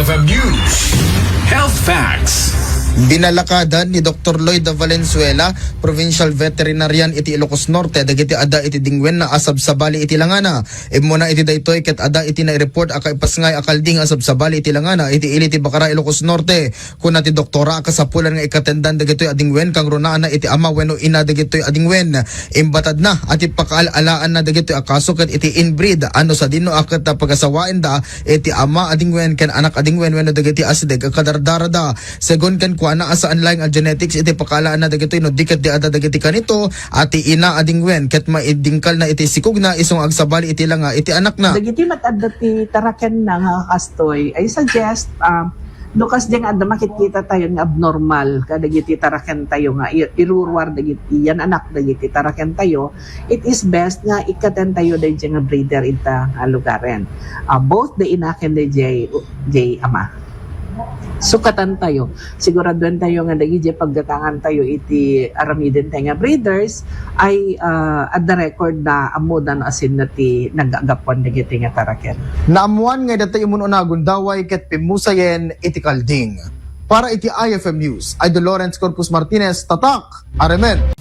IFM News Health Facts. Binalakadan ni Dr. Lloyd Valenzuela, Provincial Veterinarian iti Ilocos Norte, dagiti ada iti dingwen na asab sa bali iti langana. Imuna iti daytoy ket ada iti na-report akay pasngay akalding asab sa bali iti langana iti ili ti Bacara Ilocos Norte. Kuna ti doktora akasapulan nga ikatendan dagitoy adingwen kang runaan na iti ama wenno ina dagitoy adingwen. Imbatad na ati pakaalaan na dagitoy akaso ket iti inbreed ano sa dino aket pagasawaen da iti ama adingwen ken anak adingwen wenno dagiti asideg kadardarada. Segon ken kuana asaan lang ang genetics iti pakalaan na dagitoy no diket di ada dagiti kanito ati ina adingwen ket maidingkal na iti sikog na isong agsabali iti langa iti anak na. Dagiti matadda ti taraken na nga kastoy, I suggest lukas ding adda makikita tayo nga abnormal kadagiti taraken tayo nga irurwar dagiti yan anak dagiti taraken tayo, it is best nga ikaten tayo dagiti nga breeder ita nga lugaren. Both the ina ken the jay ama. Sukatan tayo. Siguraduhan tayo nga dagiti pagdatangan tayo iti aramiden tayo nga breeders ay at the record na amudan asin na ti nagagapuan dagiti nga taraken. Naamuan nga dati imununagon daway ket pimusayen iti kalding. Para iti IFM News, Idol Lawrence Corpus Martinez, tatak, Aremen.